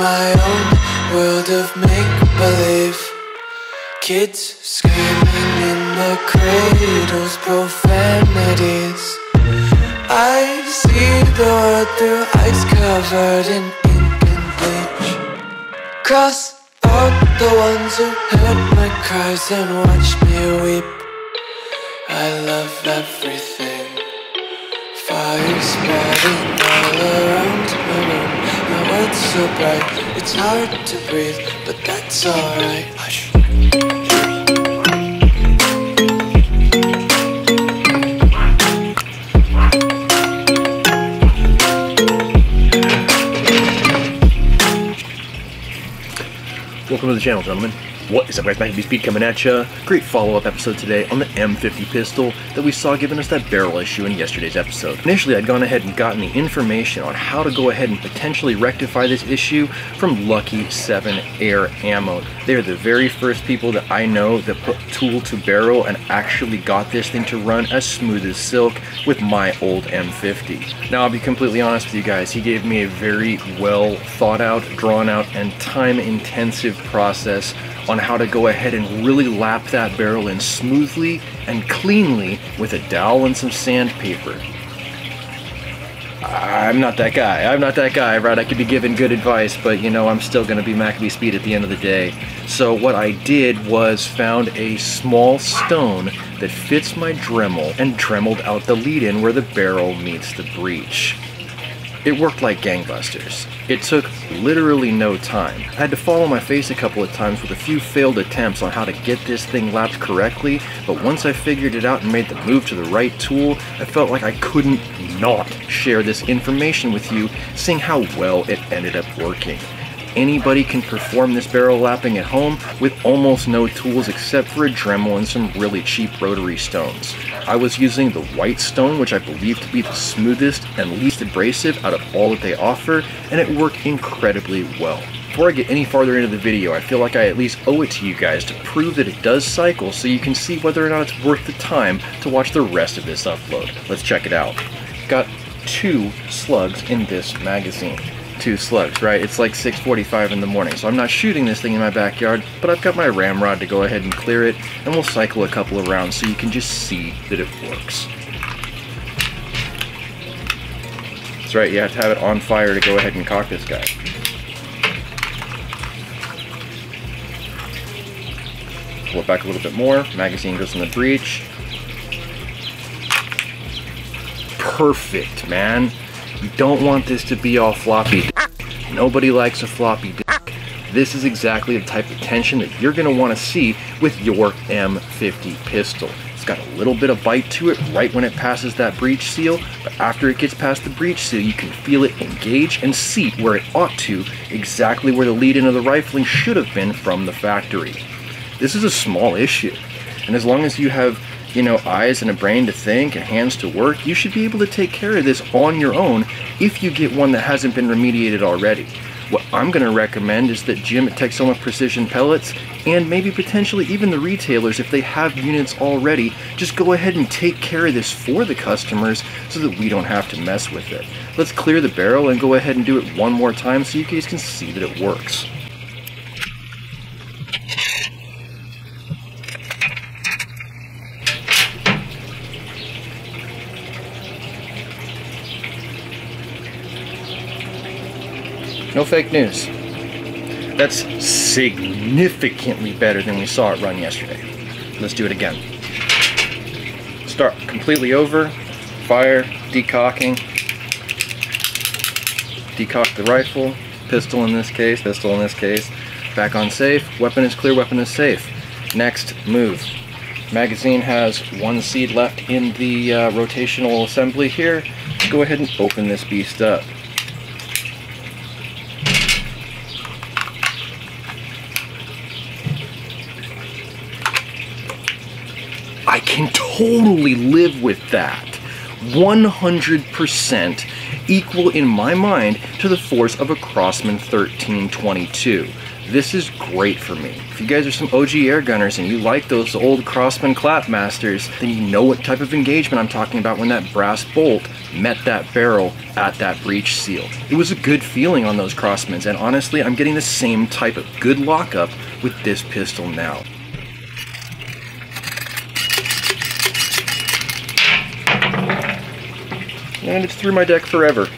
my own world of make-believe. Kids screaming in the cradles, profanities. I see the world through ice covered in ink and bleach. Cross out the ones who heard my cries and watched me weep. I love everything. Fire spreading all around my room. My world's so bright, it's hard to breathe, but that's alright. Hush. Welcome to the channel, gentlemen. What is up, guys? MACABESPEED coming at ya. Great follow-up episode today on the M50 pistol that we saw giving us that barrel issue in yesterday's episode. Initially, I'd gone ahead and gotten the information on how to go ahead and potentially rectify this issue from Lucky 7 Air Ammo. They are the very first people that I know that put tool to barrel and actually got this thing to run as smooth as silk with my old M50. Now, I'll be completely honest with you guys, he gave me a very well thought out, drawn out, and time-intensive process on how to go ahead and really lap that barrel in smoothly and cleanly with a dowel and some sandpaper. I'm not that guy, right? I could be given good advice, but you know, I'm still gonna be MACABESPEED at the end of the day. So what I did was found a small stone that fits my Dremel and dremeled out the lead-in where the barrel meets the breech. It worked like gangbusters. It took literally no time. I had to fall on my face a couple of times with a few failed attempts on how to get this thing lapped correctly, but once I figured it out and made the move to the right tool, I felt like I couldn't not share this information with you, seeing how well it ended up working. Anybody can perform this barrel lapping at home with almost no tools except for a Dremel and some really cheap rotary stones. I was using the white stone, which I believe to be the smoothest and least abrasive out of all that they offer, and it worked incredibly well. Before I get any farther into the video, I feel like I at least owe it to you guys to prove that it does cycle so you can see whether or not it's worth the time to watch the rest of this upload. Let's check it out. Got 2 slugs in this magazine. 2 slugs, right? It's like 6:45 in the morning, so I'm not shooting this thing in my backyard, but I've got my ramrod to go ahead and clear it, and we'll cycle a couple of rounds so you can just see that it works. That's right, you have to have it on fire to go ahead and cock this guy. Pull it back a little bit more, magazine goes in the breech. Perfect, man. You don't want this to be all floppy. Nobody likes a floppy dick. This is exactly the type of tension that you're going to want to see with your M50 pistol. It's got a little bit of bite to it right when it passes that breech seal, but after it gets past the breech seal, you can feel it engage and seat where it ought to, exactly where the lead-in of the rifling should have been from the factory. This is a small issue, and as long as you have, you know, eyes and a brain to think and hands to work, you should be able to take care of this on your own if you get one that hasn't been remediated already. What I'm going to recommend is that Jim at Texoma Precision Pellets, and maybe potentially even the retailers if they have units already, just go ahead and take care of this for the customers so that we don't have to mess with it. Let's clear the barrel and go ahead and do it one more time so you guys can see that it works. No fake news. That's significantly better than we saw it run yesterday. Let's do it again. Start completely over, fire, decocking, decock the rifle, pistol in this case, back on safe, weapon is clear, weapon is safe. Next, move. Magazine has 1 seed left in the rotational assembly here. Go ahead and open this beast up. I can totally live with that. 100% equal in my mind to the force of a Crossman 1322. this is great for me. If you guys are some OG air gunners and you like those old Crossman Clapmasters, then you know what type of engagement I'm talking about when that brass bolt met that barrel at that breech seal. It was a good feeling on those Crossmans, and honestly, I'm getting the same type of good lockup with this pistol now. And it's through my deck forever.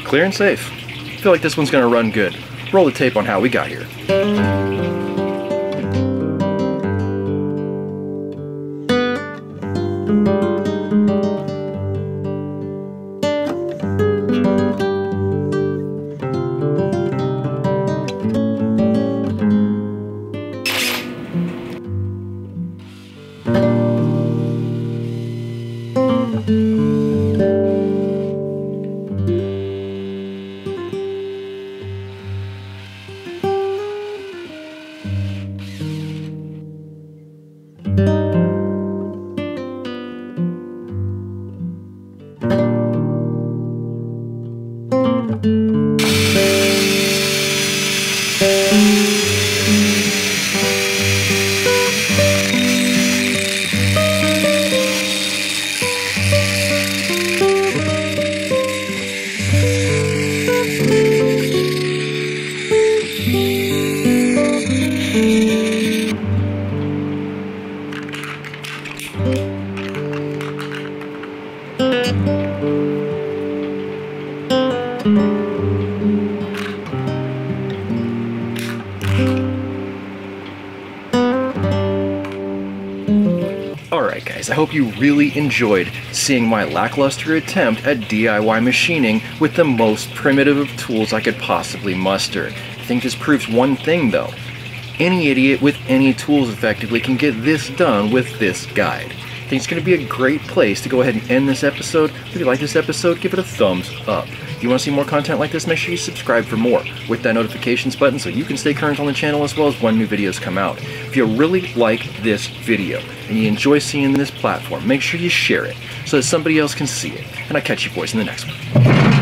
Clear and safe. I feel like this one's gonna run good. Roll the tape on how we got here. Alright guys, I hope you really enjoyed seeing my lackluster attempt at DIY machining with the most primitive of tools I could possibly muster. I think this proves one thing though. Any idiot with any tools effectively can get this done with this guide. I think it's going to be a great place to go ahead and end this episode. If you like this episode, give it a thumbs up. If you want to see more content like this, make sure you subscribe for more with that notifications button so you can stay current on the channel as well as when new videos come out. If you really like this video and you enjoy seeing this platform, make sure you share it so that somebody else can see it. And I'll catch you boys in the next one.